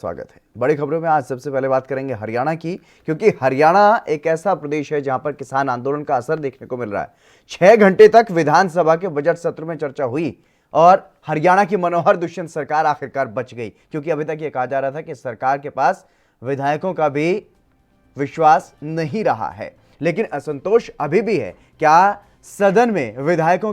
स्वागत है। बड़ी खबरों में आज सबसे पहले बात करेंगे हरियाणा की, क्योंकि हरियाणा एक ऐसा प्रदेश है जहां पर किसान आंदोलन का असर देखने को मिल रहा है। 6 घंटे तक विधानसभा के बजट सत्र में चर्चा हुई और हरियाणा की मनोहर दुष्यंत सरकार आखिरकार बच गई, क्योंकि अभी तक यह कहा जा रहा था कि सरकार के पास विधायकों का भी विश्वास नहीं रहा है। लेकिन असंतोष अभी भी है। क्या सदन में विधायकों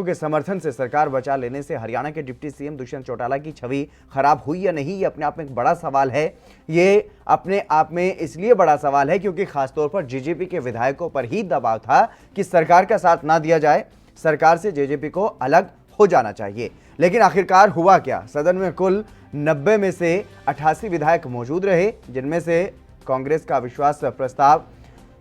के समर्थन से सरकार बचा लेने से हरियाणा के डिप्टी सीएम दुष्यंत चौटाला की छवि खराब हुई या नहीं, ये अपने आप में एक बड़ा सवाल है। ये अपने आप में इसलिए बड़ा सवाल है क्योंकि खासतौर पर जेजेपी के विधायकों पर ही दबाव था कि सरकार का साथ ना दिया जाए, सरकार से जेजेपी को अलग हो जाना चाहिए। लेकिन आखिरकार हुआ क्या? सदन में कुल 90 में से 88 विधायक मौजूद रहे, जिनमें से कांग्रेस का अविश्वास प्रस्ताव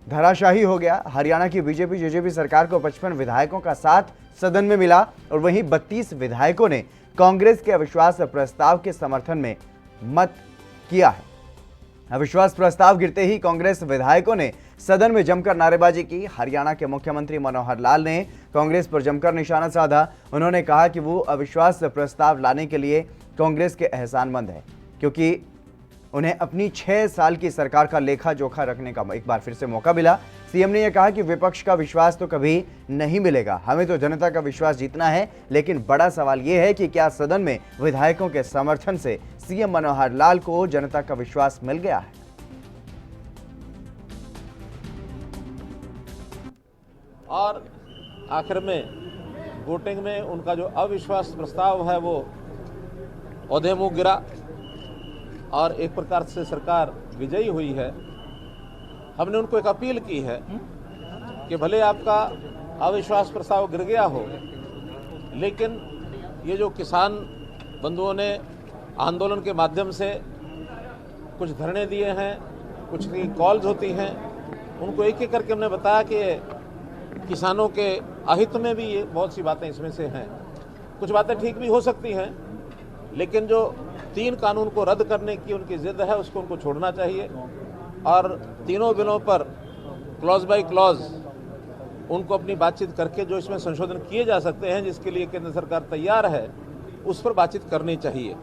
धराशाही हो गया। हरियाणा की बीजेपी जेजेपी सरकार को 55 विधायकों का साथ सदन में मिला और वहीं 32 विधायकों ने कांग्रेस के अविश्वास प्रस्ताव के समर्थन में मत किया है। अविश्वास प्रस्ताव गिरते ही कांग्रेस विधायकों ने सदन में जमकर नारेबाजी की। हरियाणा के मुख्यमंत्री मनोहर लाल ने कांग्रेस पर जमकर निशाना साधा। उन्होंने कहा कि वो अविश्वास प्रस्ताव लाने के लिए कांग्रेस के एहसानमंद है, क्योंकि उन्हें अपनी 6 साल की सरकार का लेखा जोखा रखने का एक बार फिर से मौका मिला। सीएम ने यह कहा कि विपक्ष का विश्वास तो कभी नहीं मिलेगा, हमें तो जनता का विश्वास जीतना है। लेकिन बड़ा सवाल यह है कि क्या सदन में विधायकों के समर्थन से सीएम मनोहर लाल को जनता का विश्वास मिल गया है? और आखिर में वोटिंग में उनका जो अविश्वास प्रस्ताव है वो औधे मुंह गिरा और एक प्रकार से सरकार विजयी हुई है। हमने उनको एक अपील की है कि भले आपका अविश्वास प्रस्ताव गिर गया हो, लेकिन ये जो किसान बंधुओं ने आंदोलन के माध्यम से कुछ धरने दिए हैं, कुछ की कॉल्स होती हैं, उनको एक एक करके हमने बताया कि किसानों के अहित में भी ये बहुत सी बातें इसमें से हैं। कुछ बातें ठीक भी हो सकती हैं, लेकिन जो 3 कानून को रद्द करने की उनकी जिद है उसको उनको छोड़ना चाहिए और तीनों बिलों पर क्लॉज बाय क्लॉज उनको अपनी बातचीत करके जो इसमें संशोधन किए जा सकते हैं, जिसके लिए केंद्र सरकार तैयार है, उस पर बातचीत करनी चाहिए।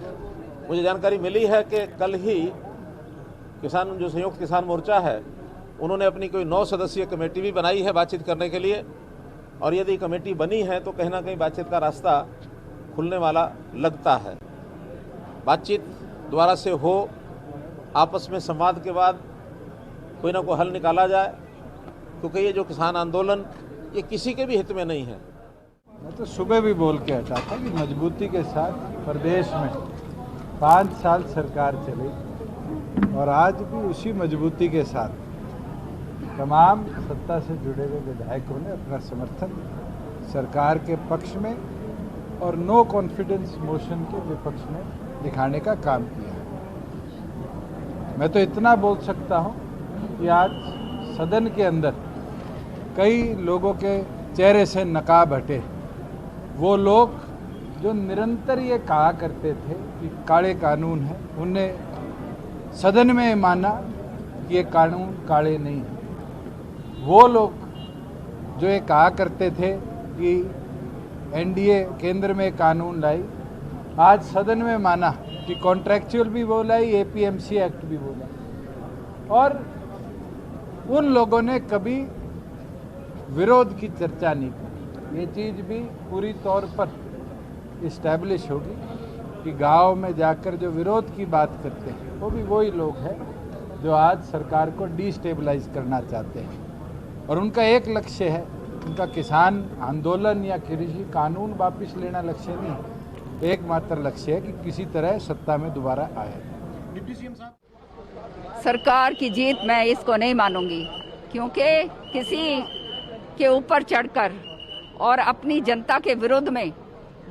मुझे जानकारी मिली है कि कल ही किसान जो संयुक्त किसान मोर्चा है उन्होंने अपनी कोई 9 सदस्यीय कमेटी भी बनाई है बातचीत करने के लिए, और यदि कमेटी बनी है तो कहीं ना कहीं बातचीत का रास्ता खुलने वाला लगता है। बातचीत द्वारा से हो, आपस में संवाद के बाद कोई ना कोई हल निकाला जाए, क्योंकि ये जो किसान आंदोलन ये किसी के भी हित में नहीं है। मैं तो सुबह भी बोल के हटा था कि मजबूती के साथ प्रदेश में 5 साल सरकार चली और आज भी उसी मजबूती के साथ तमाम सत्ता से जुड़े हुए विधायकों ने अपना समर्थन सरकार के पक्ष में और नो कॉन्फिडेंस मोशन के विपक्ष में दिखाने का काम किया है। मैं तो इतना बोल सकता हूं कि आज सदन के अंदर कई लोगों के चेहरे से नकाब हटे। वो लोग जो निरंतर ये कहा करते थे कि काले कानून है, उनने सदन में माना कि ये कानून काले नहीं है। वो लोग जो ये कहा करते थे कि एनडीए केंद्र में कानून लाई, आज सदन में माना कि कॉन्ट्रैक्चुअल भी बोला, एपीएमसी एक्ट भी बोला। और उन लोगों ने कभी विरोध की चर्चा नहीं की। ये चीज़ भी पूरी तौर पर इस्टेब्लिश होगी कि गांव में जाकर जो विरोध की बात करते हैं वो भी वही लोग हैं जो आज सरकार को डिस्टेबलाइज करना चाहते हैं। और उनका एक लक्ष्य है, उनका किसान आंदोलन या कृषि कानून वापस लेना लक्ष्य नहीं है, एकमात्र लक्ष्य है कि किसी तरह सत्ता में दोबारा आए। डिप्टी सीएम साहब, सरकार की जीत मैं इसको नहीं मानूंगी, क्योंकि किसी के ऊपर चढ़कर और अपनी जनता के विरुद्ध में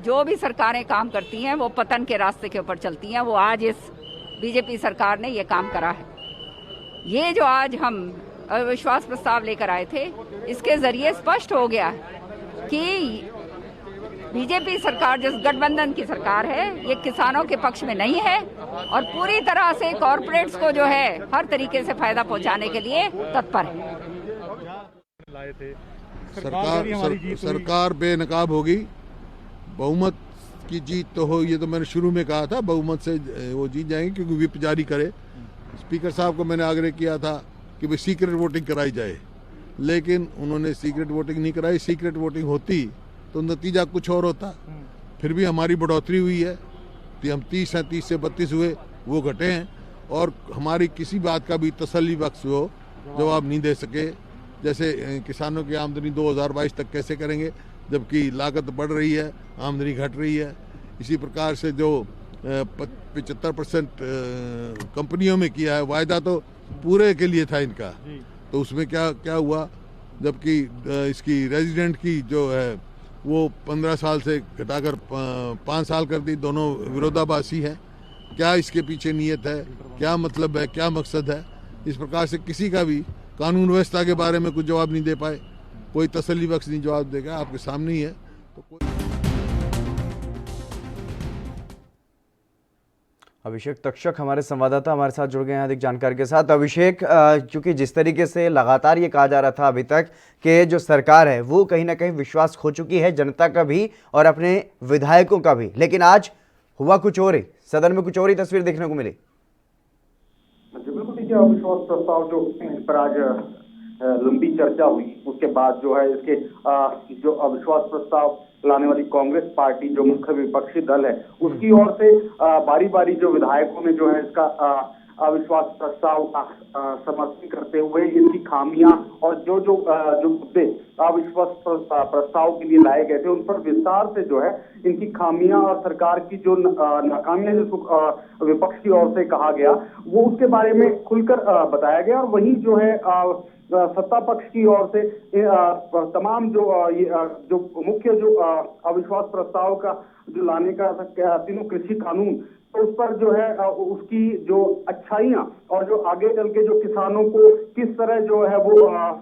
जो भी सरकारें काम करती हैं वो पतन के रास्ते के ऊपर चलती हैं। वो आज इस बीजेपी सरकार ने ये काम करा है। ये जो आज हम अविश्वास प्रस्ताव लेकर आए थे, इसके जरिए स्पष्ट हो गया कि बीजेपी सरकार जिस गठबंधन की सरकार है ये किसानों के पक्ष में नहीं है और पूरी तरह से कॉरपोरेट्स को जो है हर तरीके से फायदा पहुंचाने के लिए तत्पर है। सरकार बेनकाब होगी, बहुमत की जीत तो हो, ये तो मैंने शुरू में कहा था, बहुमत से वो जीत जाएंगे क्योंकि व्हिप जारी करे। स्पीकर साहब को मैंने आग्रह किया था कि भाई सीक्रेट वोटिंग कराई जाए, लेकिन उन्होंने सीक्रेट वोटिंग नहीं कराई। सीक्रेट वोटिंग होती तो नतीजा कुछ और होता। फिर भी हमारी बढ़ोतरी हुई है, तो हम 30 हैं, 30 से 32 हुए, वो घटे हैं। और हमारी किसी बात का भी तसल्ली बख्श वो जवाब नहीं दे सके। जैसे किसानों की आमदनी 2022 तक कैसे करेंगे जबकि लागत बढ़ रही है, आमदनी घट रही है। इसी प्रकार से जो 75% कंपनियों में किया है वायदा, तो पूरे के लिए था इनका, तो उसमें क्या हुआ, जबकि इसकी रेजिडेंट की जो है वो 15 साल से घटाकर 5 साल कर दी। दोनों विरोधाभासी है। क्या इसके पीछे नीयत है, क्या मतलब है, क्या मकसद है? इस प्रकार से किसी का भी कानून व्यवस्था के बारे में कुछ जवाब नहीं दे पाए, कोई तसल्ली बख्श नहीं जवाब देगा। आपके सामने ही है। तो अभिषेक तक्षक हमारे संवाददाता हमारे साथ जुड़ गए हैं अधिक जानकारी के साथ। अभिषेक, क्योंकि जिस तरीके से लगातार ये कहा जा रहा था अभी तक कि जो सरकार है वो कहीं ना कहीं विश्वास खो चुकी है, जनता का भी और अपने विधायकों का भी, लेकिन आज हुआ कुछ और ही, सदन में कुछ और ही तस्वीर देखने को मिली। बिल्कुल, देखिए अविश्वास प्रस्ताव जो इस पर आज लंबी चर्चा हुई, उसके बाद जो है इसके जो अविश्वास प्रस्ताव लाने वाली कांग्रेस पार्टी जो मुख्य विपक्षी दल है उसकी ओर से बारी बारी जो विधायकों ने जो है इसका अविश्वास प्रस्ताव समर्थन करते हुए इनकी खामियां और जो मुद्दे अविश्वास प्रस्ताव के लिए लाए गए थे उन पर विस्तार से जो है इनकी खामियां और सरकार की जो नाकामियां जो विपक्ष की ओर से कहा गया वो उसके बारे में खुलकर बताया गया। और वहीं जो है सत्ता पक्ष की ओर से तमाम जो मुख्य जो अविश्वास प्रस्ताव का जो लाने का तीनों कृषि कानून, तो उस पर जो है उसकी जो अच्छाइयां और जो आगे चल के जो किसानों को किस तरह जो है वो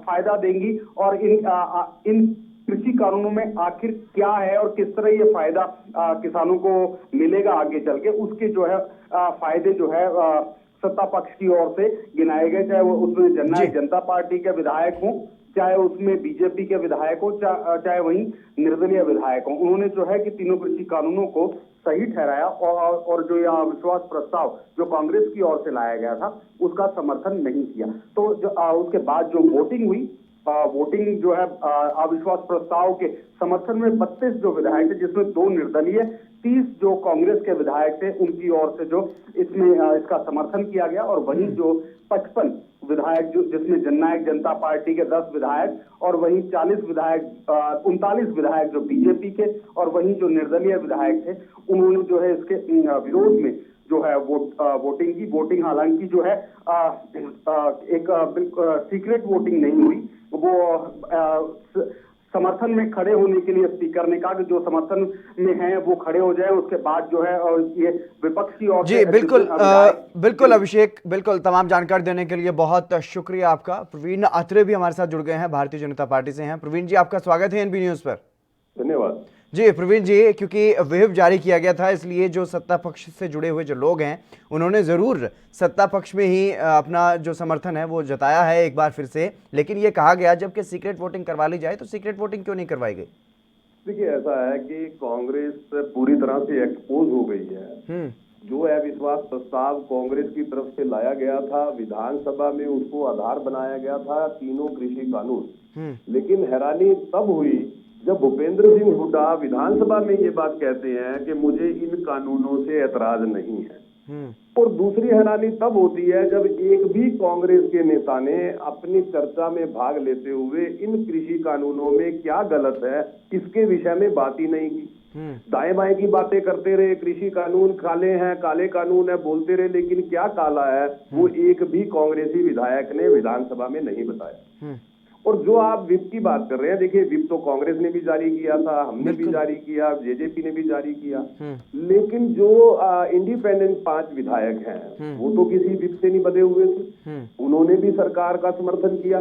फायदा देंगी और इन कृषि कानूनों में आखिर क्या है और किस तरह ये फायदा किसानों को मिलेगा आगे चल के, उसके जो है फायदे जो है सत्ता पक्ष की ओर से गिनाए गए, चाहे वो उसमें जननायक जनता पार्टी के विधायक हों, चाहे उसमें बीजेपी के विधायक हो, चाहे वहीं निर्दलीय विधायक हो। उन्होंने जो है कि तीनों कृषि कानूनों को सही ठहराया और जो यह अविश्वास प्रस्ताव जो कांग्रेस की ओर से लाया गया था उसका समर्थन नहीं किया। तो उसके बाद जो वोटिंग हुई, वोटिंग जो है अविश्वास प्रस्ताव के समर्थन में 32 जो विधायक थे जिसमें 2 निर्दलीय, 30 जो कांग्रेस के विधायक थे उनकी ओर से जो इसमें इसका समर्थन किया गया। और वहीं जो 55 विधायक जो जिसमें जननायक जनता पार्टी के 10 विधायक और वहीं 39 विधायक जो बीजेपी के और वहीं जो निर्दलीय विधायक थे उन्होंने जो है इसके विरोध में जो है वोटिंग की। वोटिंग हालांकि जो है एक सीक्रेट वोटिंग नहीं हुई, वो समर्थन में खड़े होने के लिए स्पीकर ने कहा कि जो समर्थन में हैं वो खड़े हो जाए, उसके बाद जो है और ये विपक्ष की ओर जी बिल्कुल अभिषेक, बिल्कुल तमाम जानकारी देने के लिए बहुत शुक्रिया आपका। प्रवीण अत्रे भी हमारे साथ जुड़ गए हैं, भारतीय जनता पार्टी से हैं। प्रवीण जी, आपका स्वागत है एनबी न्यूज पर। धन्यवाद जी प्रवीण जी, क्योंकि व्हिप जारी किया गया था इसलिए जो सत्ता पक्ष से जुड़े हुए जो लोग हैं उन्होंने ज़रूर सत्ता पक्ष में ही अपना जो समर्थन है वो जताया है एक बार फिर से, लेकिन ये कहा गया जबकि सीक्रेट वोटिंग करवा ली जाए तो सीक्रेट वोटिंग क्यों नहीं करवाई गई? देखिए, ऐसा है कि कांग्रेस पूरी तरह से एक्सपोज हो गई है। जो अविश्वास प्रस्ताव कांग्रेस की तरफ से लाया गया था विधानसभा में उसको आधार बनाया गया था तीनों कृषि कानून, लेकिन हैरानी तब हुई जब भूपेंद्र सिंह हुड्डा विधानसभा में ये बात कहते हैं कि मुझे इन कानूनों से ऐतराज नहीं है। और दूसरी हैरानी तब होती है जब एक भी कांग्रेस के नेता ने अपनी चर्चा में भाग लेते हुए इन कृषि कानूनों में क्या गलत है इसके विषय में बात ही नहीं की। दाएं बाएं की बातें करते रहे, कृषि कानून काले हैं, काले कानून है बोलते रहे, लेकिन क्या काला है वो एक भी कांग्रेसी विधायक ने विधानसभा में नहीं बताया। और जो आप विप की बात कर रहे हैं, देखिए विप तो कांग्रेस ने भी जारी किया था, हमने भी जारी किया, जेजेपी ने भी जारी किया, लेकिन जो इंडिपेंडेंट 5 विधायक हैं वो तो किसी विप से नहीं बंधे हुए थे, उन्होंने भी सरकार का समर्थन किया,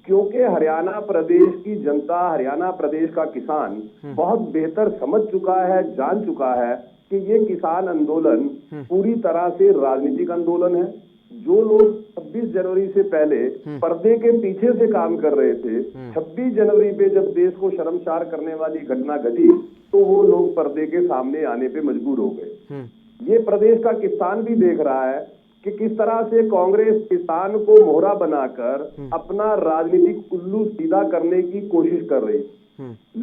क्योंकि हरियाणा प्रदेश की जनता, हरियाणा प्रदेश का किसान बहुत बेहतर समझ चुका है, जान चुका है कि ये किसान आंदोलन पूरी तरह से राजनीतिक आंदोलन है। जो लोग 26 जनवरी से पहले पर्दे के पीछे से काम कर रहे थे, 26 जनवरी पे जब देश को शर्मसार करने वाली घटना घटी तो वो लोग पर्दे के सामने आने पे मजबूर हो गए। ये प्रदेश का किसान भी देख रहा है कि किस तरह से कांग्रेस किसान को मोहरा बनाकर अपना राजनीतिक उल्लू सीधा करने की कोशिश कर रही।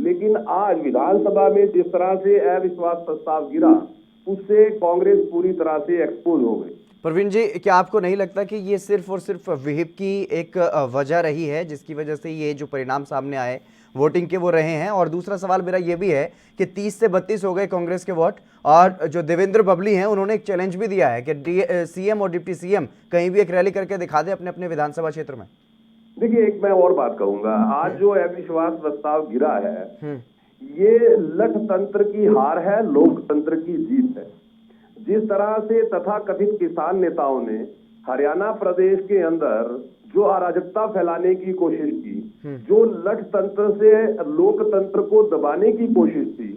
लेकिन आज विधानसभा में जिस तरह से अविश्वास प्रस्ताव गिरा उससे कांग्रेस पूरी तरह से एक्सपोज हो गई। प्रवीण जी, क्या आपको नहीं लगता कि ये सिर्फ और सिर्फ विहिप की एक वजह रही है जिसकी वजह से ये जो परिणाम सामने आए वोटिंग के वो रहे हैं? और दूसरा सवाल मेरा ये भी है कि 30 से 32 हो गए कांग्रेस के वोट, और जो देवेंद्र बबली हैं उन्होंने एक चैलेंज भी दिया है कि सीएम और डिप्टी सीएम कहीं भी एक रैली करके दिखा दे अपने अपने विधानसभा क्षेत्र में। देखिए, एक मैं और बात कहूंगा, आज जो अविश्वास प्रस्ताव गिरा है ये लठ तंत्र की हार है, लोकतंत्र की जीत है। जिस तरह से तथाकथित किसान नेताओं ने हरियाणा प्रदेश के अंदर जो अराजकता फैलाने की कोशिश की, जो लठ तंत्र से लोकतंत्र को दबाने की कोशिश थी,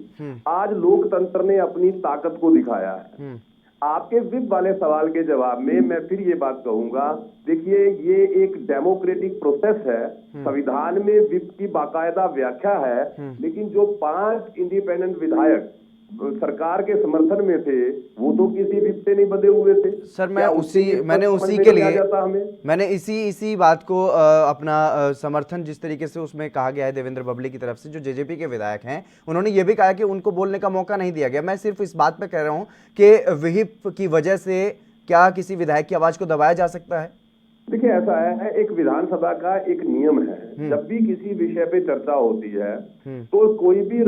आज लोकतंत्र ने अपनी ताकत को दिखाया है। आपके विप वाले सवाल के जवाब में मैं फिर ये बात कहूंगा, देखिए ये एक डेमोक्रेटिक प्रोसेस है, संविधान में विप की बाकायदा व्याख्या है, लेकिन जो 5 इंडिपेंडेंट विधायक सरकार के समर्थन में थे वो तो किसी विप से नहीं बंधे हुए थे। सर मैंने इसी बात को अपना समर्थन जिस तरीके से उसमें कहा गया है देवेंद्र बबली की तरफ से, जो जेजेपी के विधायक हैं, उन्होंने ये भी कहा कि उनको बोलने का मौका नहीं दिया गया। मैं सिर्फ इस बात पे कह रहा हूं कि विहिप की वजह से क्या किसी विधायक की आवाज को दबाया जा सकता है? देखिए, ऐसा है, एक विधानसभा का एक नियम है, जब भी किसी विषय पे चर्चा होती है तो कोई भी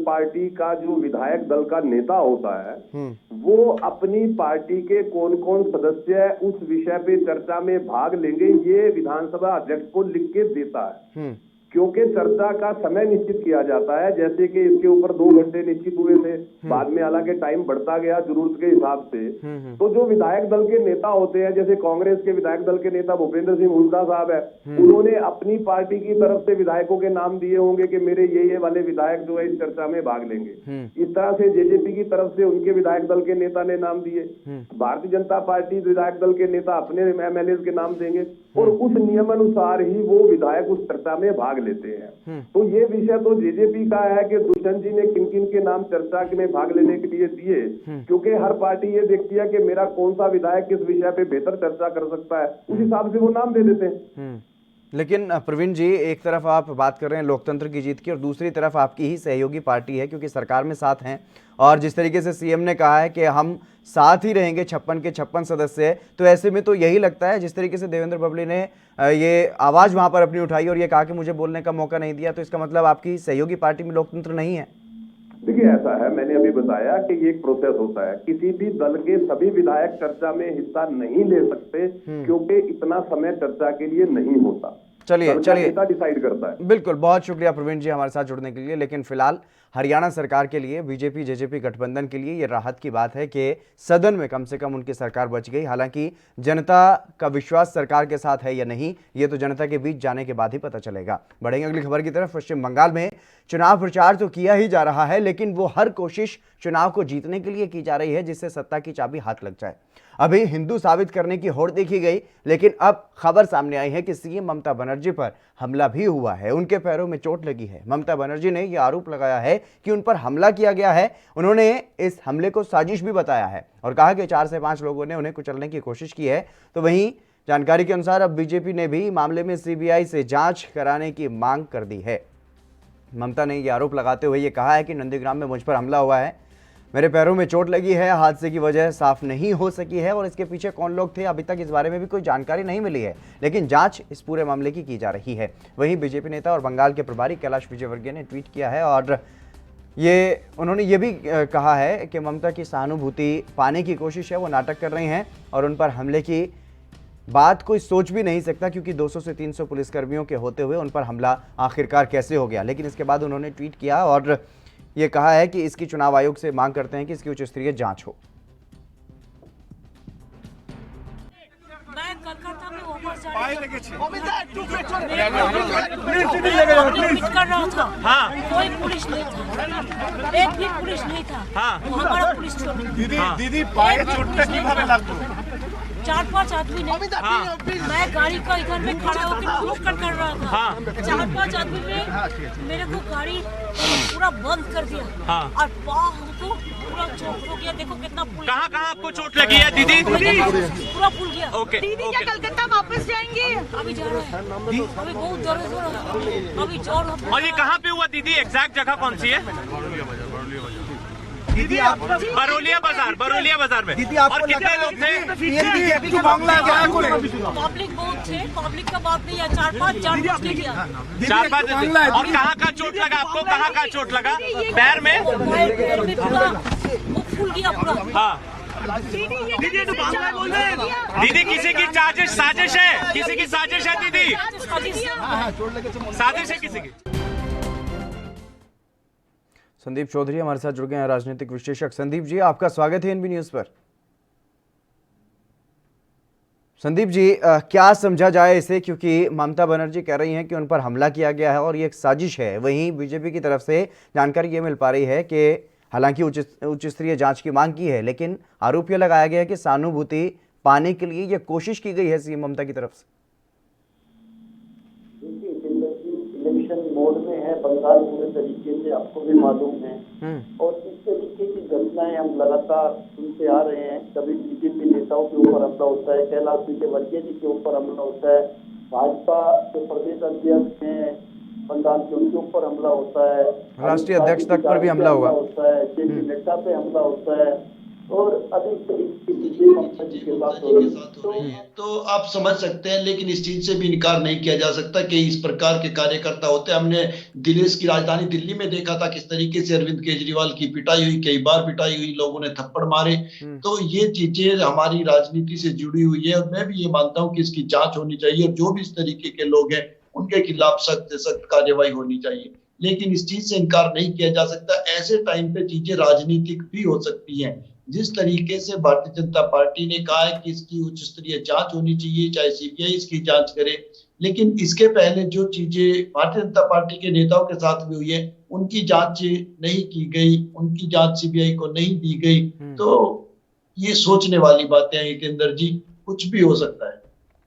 पार्टी का जो विधायक दल का नेता होता है वो अपनी पार्टी के कौन कौन सदस्य उस विषय पे चर्चा में भाग लेंगे ये विधानसभा अध्यक्ष को लिख के देता है, क्योंकि चर्चा का समय निश्चित किया जाता है। जैसे कि इसके ऊपर 2 घंटे निश्चित हुए थे, बाद में हालांकि टाइम बढ़ता गया जरूरत के हिसाब से। तो जो विधायक दल के नेता होते हैं, जैसे कांग्रेस के विधायक दल के नेता भूपेंद्र सिंह हुड्डा साहब है, उन्होंने अपनी पार्टी की तरफ से विधायकों के नाम दिए होंगे कि मेरे ये वाले विधायक जो है इस चर्चा में भाग लेंगे। इस तरह से जेजेपी की तरफ से उनके विधायक दल के नेता ने नाम दिए, भारतीय जनता पार्टी विधायक दल के नेता अपने एमएलए के नाम देंगे और उस नियमानुसार ही वो विधायक उस चर्चा में भाग लेते हैं। तो ये विषय तो जेजेपी का है कि दुष्यंत जी ने किन किन के नाम चर्चा में भाग लेने के लिए दिए, क्योंकि हर पार्टी ये देखती है कि मेरा कौन सा विधायक किस विषय पे बेहतर चर्चा कर सकता है, उस हिसाब से वो नाम दे देते हैं। लेकिन प्रवीण जी, एक तरफ आप बात कर रहे हैं लोकतंत्र की जीत की और दूसरी तरफ आपकी ही सहयोगी पार्टी है क्योंकि सरकार में साथ हैं, और जिस तरीके से सीएम ने कहा है कि हम साथ ही रहेंगे 56 के 56 सदस्य, तो ऐसे में तो यही लगता है जिस तरीके से देवेंद्र बबली ने ये आवाज वहां पर अपनी उठाई और ये कहा कि मुझे बोलने का मौका नहीं दिया, तो इसका मतलब आपकी सहयोगी पार्टी में लोकतंत्र नहीं है? देखिए, ऐसा है, मैंने अभी बताया कि ये एक प्रोसेस होता है, किसी भी दल के सभी विधायक चर्चा में हिस्सा नहीं ले सकते क्योंकि इतना समय चर्चा के लिए नहीं होता। चलिए डिसाइड करता है। बिल्कुल, बहुत शुक्रिया प्रवीण जी हमारे साथ जुड़ने के लिए। लेकिन फिलहाल हरियाणा सरकार के लिए, बीजेपी जेजेपी गठबंधन के लिए ये राहत की बात है कि सदन में कम से कम उनकी सरकार बच गई। हालांकि जनता का विश्वास सरकार के साथ है या नहीं, ये तो जनता के बीच जाने के बाद ही पता चलेगा। बढ़ेंगे अगली खबर की तरफ। पश्चिम बंगाल में चुनाव प्रचार तो किया ही जा रहा है, लेकिन वो हर कोशिश चुनाव को जीतने के लिए की जा रही है जिससे सत्ता की चाबी हाथ लग जाए। अभी हिंदू साबित करने की होड़ देखी गई, लेकिन अब खबर सामने आई है कि सीएम ममता बनर्जी पर हमला भी हुआ है, उनके पैरों में चोट लगी है। ममता बनर्जी ने यह आरोप लगाया है कि उन पर हमला किया गया है। उन्होंने इस हमले को साजिश भी बताया है और कहा कि 4 से 5 लोगों ने उन्हें कुचलने की कोशिश की है। तो वहीं जानकारी के अनुसार अब बीजेपी ने भी मामले में सीबीआई से जांच कराने की मांग कर दी है। ममता ने यह आरोप लगाते हुए ये कहा है कि नंदीग्राम में मुझ पर हमला हुआ है, मेरे पैरों में चोट लगी है, हादसे की वजह साफ नहीं हो सकी है और इसके पीछे कौन लोग थे अभी तक इस बारे में भी कोई जानकारी नहीं मिली है, लेकिन जांच इस पूरे मामले की जा रही है। वहीं बीजेपी नेता और बंगाल के प्रभारी कैलाश विजयवर्गीय ने ट्वीट किया है और उन्होंने ये भी कहा है कि ममता की सहानुभूति पाने की कोशिश है, वो नाटक कर रही हैं और उन पर हमले की बात कोई सोच भी नहीं सकता क्योंकि 200 से 300 पुलिसकर्मियों के होते हुए उन पर हमला आखिरकार कैसे हो गया। लेकिन इसके बाद उन्होंने ट्वीट किया और ये कहा है कि इसकी चुनाव आयोग से मांग करते हैं कि इसकी उच्च स्तरीय जांच हो। मैं कलकत्ता में ऊपर कर रहा था, कोई पुलिस नहीं था, एक भी पुलिस नहीं था, हमारा पुलिस दीदी पाए चोटটা কিভাবে লাগলো? 4-5 आदमी ने मैं गाड़ी का इधर में खड़ा होकर रोक कर रहा था। 4-5 आदमी ने मेरे को गाड़ी पूरा बंद कर दिया और पाँव हमको पूरा चोट हो गया। देखो कितना कहाँ आपको चोट लगी है दीदी? पूरा फूल गया। ओके। दीदी क्या कलकत्ता वापस जाएंगे? अभी जा रहे हैं। अभी बहुत दर्द हो रहा है। अभी जोर। और ये कहाँ पे हुआ दीदी? एग्जैक्ट जगह कौन सी है? दीदी आप बरौलिया बाजार में। दीदी आप और कितने लोग थे? पब्लिक बहुत थे। पब्लिक का बात नहीं है। 4-5 जान के किया। 4-5। और कहाँ चोट लगा आपको? कहाँ चोट लगा? पैर में? पैर में पूरा वो फूल गया पूरा। हाँ दीदी किसी की साजिश है? किसी की साजिश है दीदी? साजिश है किसी की? संदीप चौधरी हमारे साथ जुड़ गए हैं, राजनीतिक विश्लेषक। संदीप जी, आपका स्वागत है एनबी न्यूज पर। संदीप जी, क्या समझा जाए इसे, क्योंकि ममता बनर्जी कह रही हैं कि उन पर हमला किया गया है और ये एक साजिश है। वहीं बीजेपी की तरफ से जानकारी ये मिल पा रही है कि हालांकि उच्च स्तरीय जांच की मांग की है, लेकिन आरोप यह लगाया गया है कि सहानुभूति पाने के लिए यह कोशिश की गई है सीएम ममता की तरफ से। इलेक्शन मोड में है बंगाल पूरे तरीके से, आपको भी मालूम है। और इस तरीके की घटनाएं हम लगातार सुनते आ रहे हैं। कभी बीजेपी नेताओं के ऊपर हमला होता है, कैलाश विजयवर्गीय जी के ऊपर हमला होता है, भाजपा के प्रदेश अध्यक्ष हैं बंगाल के, उनके ऊपर हमला होता है, राष्ट्रीय अध्यक्ष तक पर भी हमला हुआ होता है, जेपी नड्डा पे हमला होता है और अधिक तरीके की चीजें ममता जी के साथ हो रही है। तो आप समझ सकते हैं, लेकिन इस चीज से भी इनकार नहीं किया जा सकता कि इस प्रकार के कार्यकर्ता होते हैं। हमने देश की राजधानी दिल्ली में देखा था किस तरीके से अरविंद केजरीवाल की पिटाई हुई, कई बार पिटाई हुई, लोगों ने थप्पड़ मारे। तो ये चीजें हमारी राजनीति से जुड़ी हुई है और मैं भी ये मानता हूँ कि इसकी जांच होनी चाहिए और जो भी इस तरीके के लोग हैं उनके खिलाफ सख्त से सख्त कार्यवाही होनी चाहिए। लेकिन इस चीज से इनकार नहीं किया जा सकता, ऐसे टाइम पे चीजें राजनीतिक भी हो सकती हैं। जिस तरीके से भारतीय जनता पार्टी ने कहा है कि इसकी उच्च स्तरीय जांच होनी चाहिए, चाहे सीबीआई इसकी जांच करे, लेकिन इसके पहले जो चीजें भारतीय जनता पार्टी के नेताओं के साथ भी हुई है उनकी जांच नहीं की गई, उनकी जांच सीबीआई को नहीं दी गई। तो ये सोचने वाली बातें हैं हितेंद्र जी, कुछ भी हो सकता है।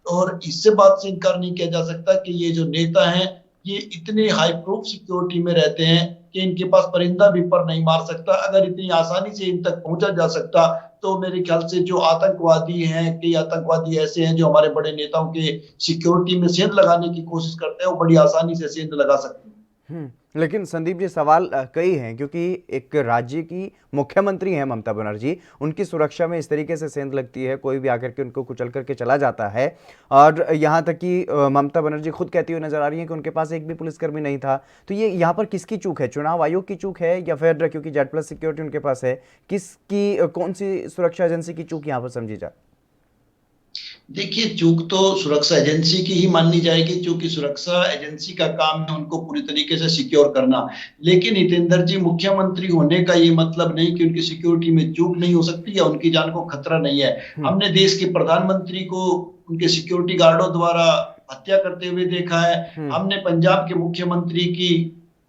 और इससे बात से इनकार नहीं किया जा सकता कि ये जो नेता हैं ये इतने हाई प्रूफ सिक्योरिटी में रहते हैं कि इनके पास परिंदा भी पर नहीं मार सकता। अगर इतनी आसानी से इन तक पहुंचा जा सकता तो मेरे ख्याल से जो आतंकवादी हैं, कई आतंकवादी ऐसे हैं जो हमारे बड़े नेताओं के सिक्योरिटी में सेंध लगाने की कोशिश करते हैं, वो बड़ी आसानी से सेंध लगा सकते हैं। लेकिन संदीप जी, सवाल कई हैं, क्योंकि एक राज्य की मुख्यमंत्री हैं ममता बनर्जी, उनकी सुरक्षा में इस तरीके से सेंध लगती है, कोई भी आकर के उनको कुचल करके चला जाता है। और यहाँ तक कि ममता बनर्जी खुद कहती हुई नजर आ रही है कि उनके पास एक भी पुलिसकर्मी नहीं था। तो ये यहाँ पर किसकी चूक है? चुनाव आयोग की चूक है या फिर क्योंकि जेड+ सिक्योरिटी उनके पास है, किसकी, कौन सी सुरक्षा एजेंसी की चूक यहाँ पर समझी जाए? देखिए, चूक तो सुरक्षा एजेंसी की ही माननी जाएगी, क्योंकि सुरक्षा एजेंसी का काम है उनको पूरी तरीके से सिक्योर करना। लेकिन हितेंद्र जी, मुख्यमंत्री होने का ये मतलब नहीं कि उनकी सिक्योरिटी में चूक नहीं हो सकती या उनकी जान को खतरा नहीं है। हमने देश के प्रधानमंत्री को उनके सिक्योरिटी गार्डों द्वारा हत्या करते हुए देखा है, हमने पंजाब के मुख्यमंत्री की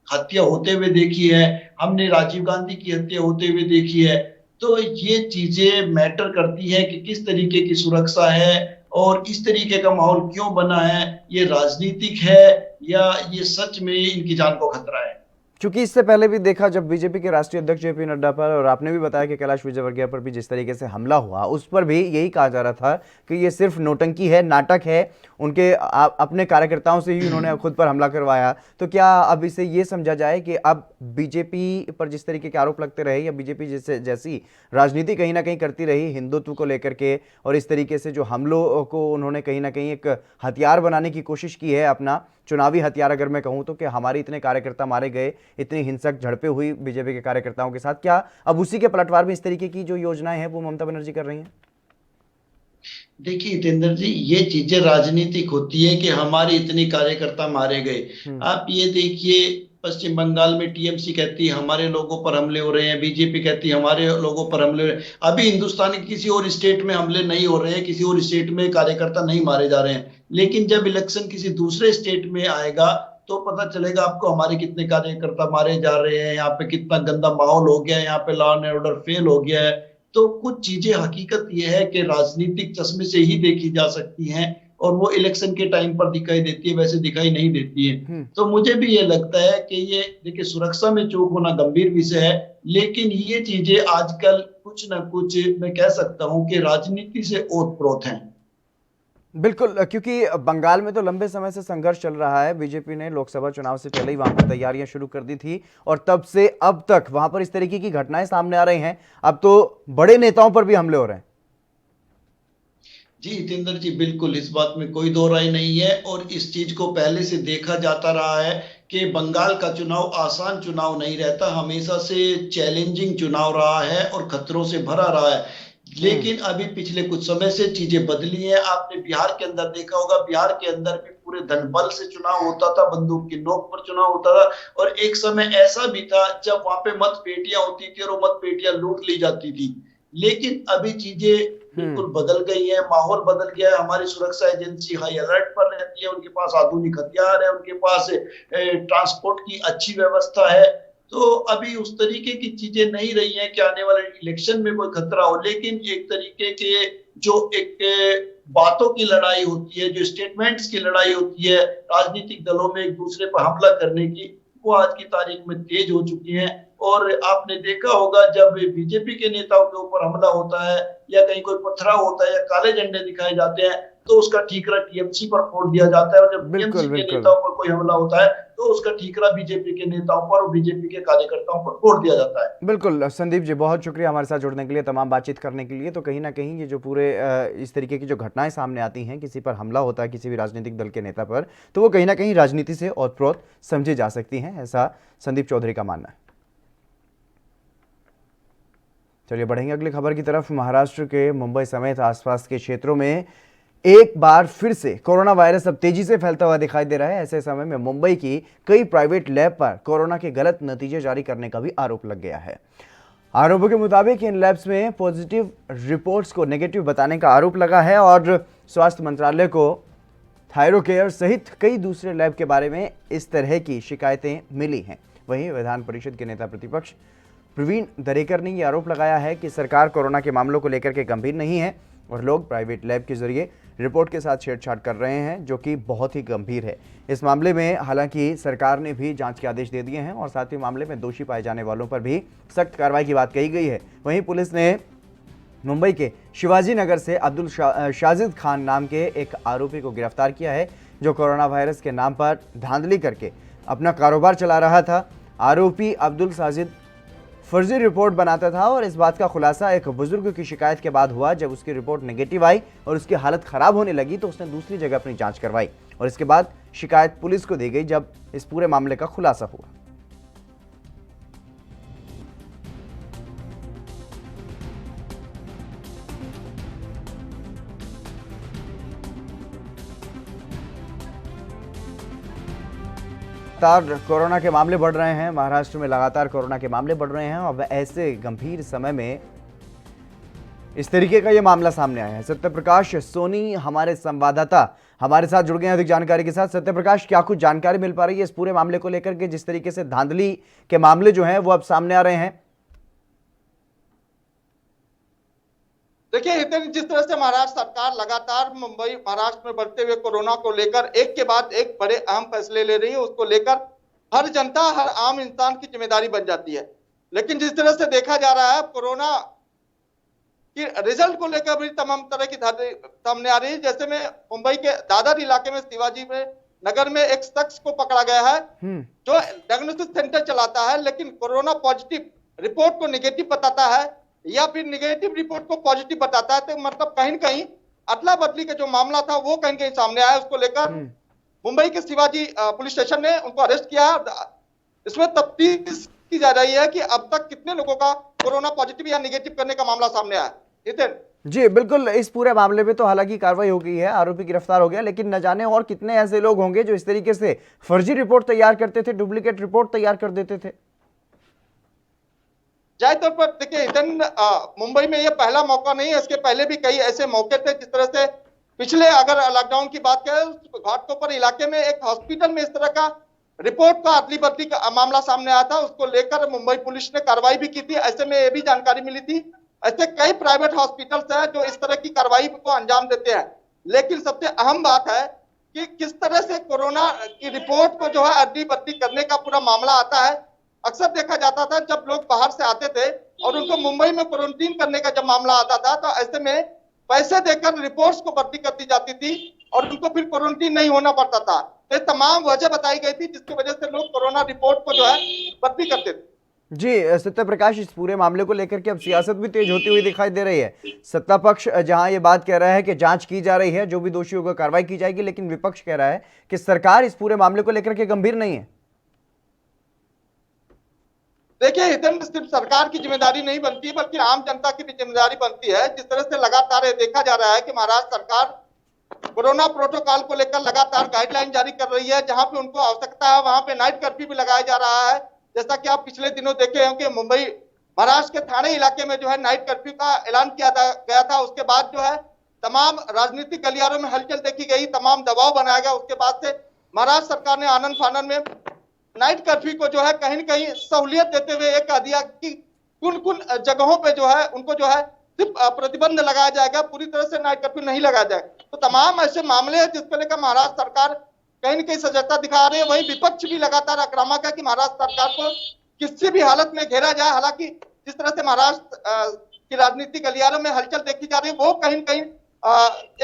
हत्या होते हुए देखी है, हमने राजीव गांधी की हत्या होते हुए देखी है। तो ये चीजें मैटर करती है कि किस तरीके की सुरक्षा है और इस तरीके का माहौल क्यों बना है, ये राजनीतिक है या ये सच में इनकी जान को खतरा है। क्योंकि इससे पहले भी देखा जब बीजेपी के राष्ट्रीय अध्यक्ष जेपी नड्डा पर, और आपने भी बताया कि कैलाश विजयवर्गीय पर भी जिस तरीके से हमला हुआ, उस पर भी यही कहा जा रहा था कि ये सिर्फ नोटंकी है, नाटक है, उनके अपने कार्यकर्ताओं से ही उन्होंने खुद पर हमला करवाया। तो क्या अब इसे ये समझा जाए कि अब बीजेपी पर जिस तरीके के आरोप लगते रहे या बीजेपी जैसी राजनीति कहीं ना कहीं करती रही हिंदुत्व को लेकर के, और इस तरीके से जो हमलों को उन्होंने कहीं ना कहीं एक हथियार बनाने की कोशिश की है, अपना चुनावी हथियार अगर मैं कहूं तो, कि हमारे इतने कार्यकर्ता मारे गए, इतनी हिंसक झड़पें हुई बीजेपी के कार्यकर्ताओं के साथ, क्या अब उसी के पलटवार में इस तरीके की जो योजनाएं हैं वो ममता बनर्जी कर रही हैं? देखिए हितेंद्र जी, ये चीजें राजनीतिक होती है कि हमारे इतने कार्यकर्ता मारे गए। आप ये देखिए, पश्चिम बंगाल में टीएमसी कहती है हमारे लोगों पर हमले हो रहे हैं, बीजेपी कहती है हमारे लोगों पर हमले हो रहे हैं। अभी हिंदुस्तान के किसी और स्टेट में हमले नहीं हो रहे हैं, किसी और स्टेट में कार्यकर्ता नहीं मारे जा रहे हैं, लेकिन जब इलेक्शन किसी दूसरे स्टेट में आएगा तो पता चलेगा आपको हमारे कितने कार्यकर्ता मारे जा रहे हैं, यहाँ पे कितना गंदा माहौल हो गया है, यहाँ पे लॉ एंड ऑर्डर फेल हो गया है। तो कुछ चीजें हकीकत यह है कि राजनीतिक चश्मे से ही देखी जा सकती हैं और वो इलेक्शन के टाइम पर दिखाई देती है, वैसे दिखाई नहीं देती है। तो मुझे भी ये लगता है कि ये देखिए सुरक्षा में चूक होना गंभीर विषय है, लेकिन ये चीजें आजकल कुछ ना कुछ मैं कह सकता हूं कि राजनीति से ओतप्रोत हैं। बिल्कुल, क्योंकि बंगाल में तो लंबे समय से संघर्ष चल रहा है। बीजेपी ने लोकसभा चुनाव से पहले ही वहां पर तैयारियां शुरू कर दी थी और तब से अब तक वहां पर इस तरीके की घटनाएं सामने आ रही हैं। अब तो बड़े नेताओं पर भी हमले हो रहे हैं। जी जितेंद्र जी, बिल्कुल इस बात में कोई दो राय नहीं है और इस चीज को पहले से देखा जाता रहा है कि बंगाल का चुनाव आसान चुनाव नहीं रहता, हमेशा से चैलेंजिंग चुनाव रहा है और खतरों से भरा रहा है। लेकिन अभी पिछले कुछ समय से चीजें बदली हैं। आपने बिहार के अंदर देखा होगा, बिहार के अंदर भी पूरे धनबल से चुनाव होता था, बंदूक की नोक पर चुनाव होता था और एक समय ऐसा भी था जब वहां पे मत पेटियां होती थी और वो मत पेटियां लूट ली जाती थी। लेकिन अभी चीजें बिल्कुल बदल गई है, माहौल बदल गया है। हमारी सुरक्षा एजेंसी हाई अलर्ट पर रहती है, उनके पास आधुनिक हथियार है, उनके पास ट्रांसपोर्ट की अच्छी व्यवस्था है। तो अभी उस तरीके की चीजें नहीं रही हैं कि आने वाले इलेक्शन में कोई खतरा हो, लेकिन एक तरीके के जो एक बातों की लड़ाई होती है, जो स्टेटमेंट्स की लड़ाई होती है राजनीतिक दलों में एक दूसरे पर हमला करने की, वो आज की तारीख में तेज हो चुकी हैं। और आपने देखा होगा जब बीजेपी के नेताओं के ऊपर हमला होता है या कहीं कोई पथराव होता है या काले झंडे दिखाए जाते हैं तो उसका ठीकरा टीएमसी पर फोड़ दिया जाता है और जब टीएमसी के नेताओं पर कोई हमला होता है तो उसका ठीकरा बीजेपी के नेताओं पर और बीजेपी के कार्यकर्ताओं पर फोड़ दिया जाता है। बिल्कुल संदीप जी, बहुत शुक्रिया हमारे साथ जुड़ने के लिए, तमाम बातचीत करने के लिए। तो कहीं ना कहीं ये जो पूरे इस तरीके की जो घटनाएं सामने आती हैं, किसी पर हमला होता है किसी भी राजनीतिक दल के नेता पर, तो वो कहीं ना कहीं राजनीति से ओतप्रोत समझी जा सकती हैं, ऐसा संदीप चौधरी का मानना है। चलिए बढ़ेंगे अगली खबर की तरफ। महाराष्ट्र के मुंबई समेत आसपास के क्षेत्रों में एक बार फिर से कोरोना वायरस अब तेजी से फैलता हुआ दिखाई दे रहा है। ऐसे समय में मुंबई की कई प्राइवेट लैब पर कोरोना के गलत नतीजे जारी करने का भी आरोप लग गया है। आरोपों के मुताबिक इन लैब्स में पॉजिटिव रिपोर्ट्स को नेगेटिव बताने का आरोप लगा है और स्वास्थ्य मंत्रालय को थायरोकेयर सहित कई दूसरे लैब के बारे में इस तरह की शिकायतें मिली हैं। वहीं विधान परिषद के नेता प्रतिपक्ष प्रवीण दरेकर ने यह आरोप लगाया है कि सरकार कोरोना के मामलों को लेकर के गंभीर नहीं है और लोग प्राइवेट लैब के जरिए रिपोर्ट के साथ छेड़छाड़ कर रहे हैं, जो कि बहुत ही गंभीर है। इस मामले में हालांकि सरकार ने भी जांच के आदेश दे दिए हैं और साथ ही मामले में दोषी पाए जाने वालों पर भी सख्त कार्रवाई की बात कही गई है। वहीं पुलिस ने मुंबई के शिवाजी नगर से अब्दुल शाजिद खान नाम के एक आरोपी को गिरफ्तार किया है, जो कोरोना वायरस के नाम पर धांधली करके अपना कारोबार चला रहा था। आरोपी अब्दुल शाजिद फर्जी रिपोर्ट बनाता था और इस बात का खुलासा एक बुजुर्ग की शिकायत के बाद हुआ। जब उसकी रिपोर्ट नेगेटिव आई और उसकी हालत खराब होने लगी तो उसने दूसरी जगह अपनी जांच करवाई और इसके बाद शिकायत पुलिस को दी गई जब इस पूरे मामले का खुलासा हुआ। लगातार कोरोना के मामले बढ़ रहे हैं, महाराष्ट्र में लगातार कोरोना के मामले बढ़ रहे हैं। अब ऐसे गंभीर समय में इस तरीके का ये मामला सामने आया है। सत्यप्रकाश सोनी हमारे संवाददाता हमारे साथ जुड़ गए हैं अधिक जानकारी के साथ। सत्यप्रकाश, क्या कुछ जानकारी मिल पा रही है इस पूरे मामले को लेकर के, जिस तरीके से धांधली के मामले जो हैं वो अब सामने आ रहे हैं? देखिए हितेन, जिस तरह से महाराष्ट्र सरकार लगातार मुंबई महाराष्ट्र में बढ़ते हुए कोरोना को लेकर एक के बाद एक बड़े अहम फैसले ले रही है, उसको लेकर हर जनता हर आम इंसान की जिम्मेदारी बन जाती है। लेकिन जिस तरह से देखा जा रहा है कोरोना की रिजल्ट को लेकर भी तमाम तरह की सामने आ रही है। जैसे में मुंबई के दादर इलाके में शिवाजी में नगर में एक शख्स को पकड़ा गया है जो डायग्नोस्टिक सेंटर चलाता है, लेकिन कोरोना पॉजिटिव रिपोर्ट को निगेटिव बताता है या फिर निगेटिव रिपोर्ट को पॉजिटिव बताता है। तो मतलब कहीं न कहीं अदला बदली का जो मामला था वो कहीं कहीं सामने आया। उसको लेकर मुंबई के शिवाजी पुलिस स्टेशन ने उनको अरेस्ट किया। इसमें तफ्तीश की जा रही है कि अब तक कितने लोगों का कोरोना पॉजिटिव या निगेटिव करने का मामला सामने आया। जी बिल्कुल, इस पूरे मामले में तो हालांकि कार्रवाई हो गई है, आरोपी गिरफ्तार हो गया, लेकिन न जाने और कितने ऐसे लोग होंगे जो इस तरीके से फर्जी रिपोर्ट तैयार करते थे, डुप्लीकेट रिपोर्ट तैयार कर देते थे। जाहिर तौर पर देखिए इधन मुंबई में ये पहला मौका नहीं है, इसके पहले भी कई ऐसे मौके थे। जिस तरह से पिछले अगर लॉकडाउन की बात करें घाटकोपर इलाके में एक हॉस्पिटल में इस तरह का रिपोर्ट का अदली बदली का मामला सामने आया था, उसको लेकर मुंबई पुलिस ने कार्रवाई भी की थी। ऐसे में ये भी जानकारी मिली थी ऐसे कई प्राइवेट हॉस्पिटल्स हैं जो इस तरह की कार्रवाई को अंजाम देते हैं। लेकिन सबसे अहम बात है कि किस तरह से कोरोना की रिपोर्ट को जो है अदली बदली करने का पूरा मामला आता है। अक्सर देखा जाता था जब लोग बाहर से आते थे और उनको मुंबई में क्वारंटीन करने का जब मामला आता था तो ऐसे में पैसे देकर रिपोर्ट्स को बदली कर दी जाती थी और उनको फिर क्वारंटीन नहीं होना पड़ता था। तो तमाम वजह बताई गई थी जिसकी वजह से लोग कोरोना रिपोर्ट को जो है बदली करते थे। जी सत्य प्रकाश, इस पूरे मामले को लेकर के अब सियासत भी तेज होती हुई दिखाई दे रही है। सत्ता पक्ष जहां ये बात कह रहा है कि जांच की जा रही है, जो भी दोषी होगा कार्रवाई की जाएगी, लेकिन विपक्ष कह रहा है कि सरकार इस पूरे मामले को लेकर के गंभीर नहीं है। देखिए हितेंद्र, सिर्फ सरकार की जिम्मेदारी नहीं बनती है बल्कि आम जनता की भी जिम्मेदारी बनती है। जिस तरह से लगातार ये देखा जा रहा है कि महाराष्ट्र सरकार कोरोना प्रोटोकॉल को लेकर लगातार गाइडलाइन जारी कर रही है। जहां पे उनको आवश्यकता है वहां पे नाइट कर्फ्यू भी लगाया जा रहा है। जैसा कि आप पिछले दिनों देखे होंगे मुंबई महाराष्ट्र के ठाणे इलाके में जो है नाइट कर्फ्यू का ऐलान किया गया था। उसके बाद जो है तमाम राजनीतिक गलियारों में हलचल देखी गई, तमाम दबाव बनाया गया। उसके बाद से महाराष्ट्र सरकार ने आनंद फानन में नाइट कर्फ्यू को जो है कहीं न कहीं सहूलियत देते हुए एक कह दिया कि कुन जगहों पे जो है उनको जो है सिर्फ प्रतिबंध लगाया जाएगा, पूरी तरह से नाइट कर्फ्यू नहीं लगाया जाएगा। तो तमाम ऐसे मामले हैं जिसको लेकर महाराष्ट्र सरकार कहीं न कहीं सजगता दिखा रही है। वहीं विपक्ष भी लगातार आक्रामक है कि महाराष्ट्र सरकार को किसी भी हालत में घेरा जाए। हालांकि जिस तरह से महाराष्ट्र की राजनीतिक गलियारों में हलचल देखी जा रही है वो कहीं न कहीं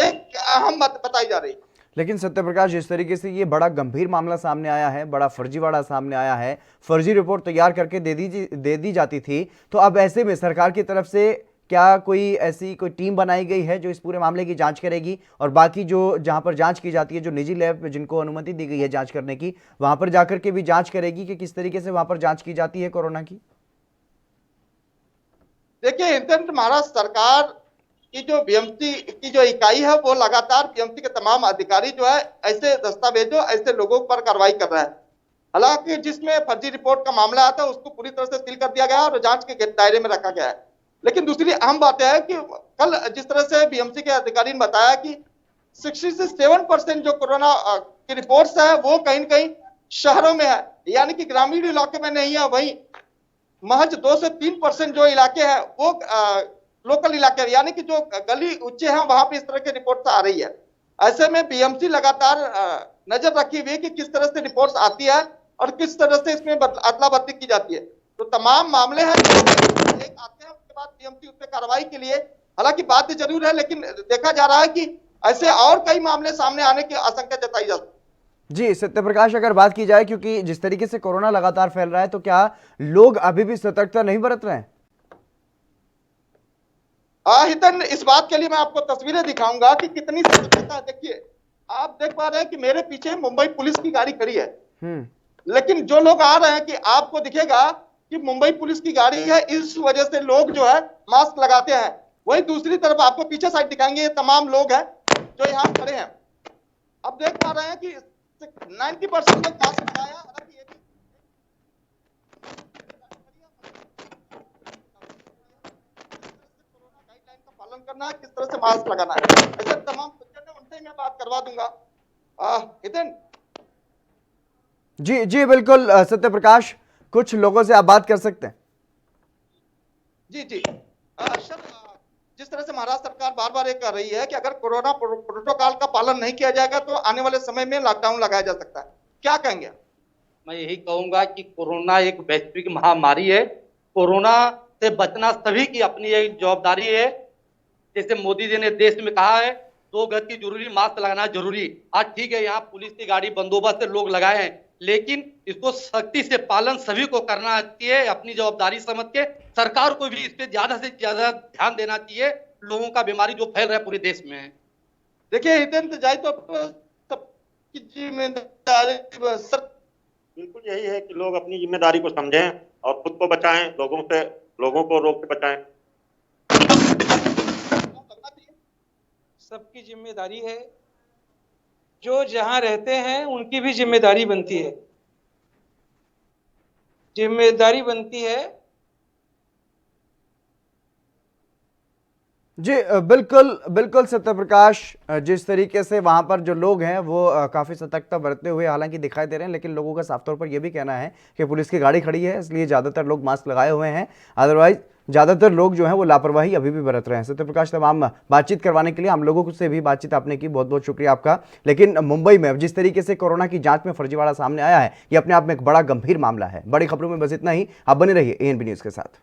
एक अहम बात बताई जा रही है। लेकिन सत्य प्रकाश, जिस तरीके से ये बड़ा गंभीर मामला सामने आया है, बड़ा फर्जीवाड़ा सामने आया है, फर्जी रिपोर्ट तैयार करके दे दी जाती थी, तो अब ऐसे में सरकार की तरफ से क्या कोई ऐसी कोई टीम बनाई गई है जो इस पूरे मामले की जांच करेगी और बाकी जो जहां पर जांच की जाती है, जो निजी लैब जिनको अनुमति दी गई है जांच करने की, वहां पर जाकर के भी जांच करेगी कि किस तरीके से वहां पर जांच की जाती है कोरोना की? देखिए हितेंद्र, महाराष्ट्र सरकार की जो बीएमसी की जो इकाई है वो लगातार बीएमसी के तमाम अधिकारी जो है ऐसे दस्तावेजों ऐसे लोगों पर कार्रवाई कर रहा है। हालांकि जिसमें फर्जी रिपोर्ट का मामला आता है उसको पूरी तरह से सील कर दिया गया और जांच के दायरे में रखा गया है। लेकिन दूसरी अहम बात है कि कल जिस तरह से बीएमसी के अधिकारी ने बताया कि 60 से 7% जो कोरोना की रिपोर्ट्स है वो कहीं न कहीं शहरों में है, यानी कि ग्रामीण इलाके में नहीं है। वहीं महज 2 से 3% जो इलाके हैं वो लोकल इलाके यानी कि जो गली ऊंचे हैं वहां पे इस तरह की रिपोर्ट्स आ रही है। ऐसे में बीएमसी लगातार नजर रखी हुई कि किस तरह से रिपोर्ट्स आती है और किस तरह से इसमें अदला बदली की जाती है। तो तमाम मामले हैं जो एक आते हैं उसके बाद बीएमसी उस पर कार्रवाई के लिए हालांकि बात जरूर है, लेकिन देखा जा रहा है कि ऐसे और कई मामले सामने आने की आशंका जताई जा सकती है। जी सत्य प्रकाश, अगर बात की जाए क्योंकि जिस तरीके से कोरोना लगातार फैल रहा है तो क्या लोग अभी भी सतर्कता नहीं बरत रहे हैं? हितन, इस बात के लिए मैं आपको तस्वीरें दिखाऊंगा कि कितनी सतर्कता है। देखिए, आप देख पा रहे हैं कि मेरे पीछे मुंबई पुलिस की गाड़ी खड़ी है, लेकिन जो लोग आ रहे हैं कि आपको दिखेगा कि मुंबई पुलिस की गाड़ी है, इस वजह से लोग जो है मास्क लगाते हैं। वहीं दूसरी तरफ आपको पीछे साइड दिखाएंगे, ये तमाम लोग हैं जो यहाँ खड़े हैं। अब देख पा रहे हैं कि 90% लोग मास्क लगाया। हालांकि ये पालन करना है, किस तरह से मास्क लगाना है, ऐसे तमाम उनसे मैं बात करवा दूंगा। हितेन जी बिल्कुल सत्य प्रकाश, कुछ लोगों से आप बात कर सकते हैं। जी जिस तरह से महाराष्ट्र सरकार बार बार ये कर रही है कि अगर कोरोना प्रोटोकॉल का पालन नहीं किया जाएगा तो आने वाले समय में लॉकडाउन लगाया जा सकता है, क्या कहेंगे? मैं यही कहूंगा कि कोरोना एक वैश्विक महामारी है। कोरोना से बचना सभी की अपनी एक जवाबदारी है। जैसे मोदी जी ने देश में कहा है 2 गज की जरूरी, मास्क लगाना जरूरी। आज ठीक है, यहाँ पुलिस की गाड़ी बंदोबस्त से लोग लगाए हैं, लेकिन इसको सख्ती से पालन सभी को करना चाहिए, अपनी जवाबदारी समझ के। सरकार को भी इस पे ज्यादा से ज्यादा ध्यान देना चाहिए। लोगों का बीमारी जो फैल रहा है पूरे देश में। देखिए हितेंद्र, जाए तो सबकी जिम्मेदारी बिल्कुल यही है कि लोग अपनी जिम्मेदारी को समझें और खुद को बचाएं, लोगों को रोग से बचाएं। सबकी जिम्मेदारी है, जो जहां रहते हैं उनकी भी जिम्मेदारी बनती है। जी बिल्कुल सत्य प्रकाश, जिस तरीके से वहां पर जो लोग हैं वो काफी सतर्कता बरतते हुए हालांकि दिखाई दे रहे हैं, लेकिन लोगों का साफ तौर पर यह भी कहना है कि पुलिस की गाड़ी खड़ी है इसलिए ज्यादातर लोग मास्क लगाए हुए हैं। अदरवाइज ज़्यादातर लोग जो हैं वो लापरवाही अभी भी बरत रहे हैं। सत्यप्रकाश, तमाम बातचीत करवाने के लिए, हम लोगों से भी बातचीत आपने की, बहुत बहुत शुक्रिया आपका। लेकिन मुंबई में जिस तरीके से कोरोना की जांच में फर्जीवाड़ा सामने आया है, ये अपने आप में एक बड़ा गंभीर मामला है। बड़ी खबरों में बस इतना ही। आप बने रहिए ANB न्यूज़ के साथ।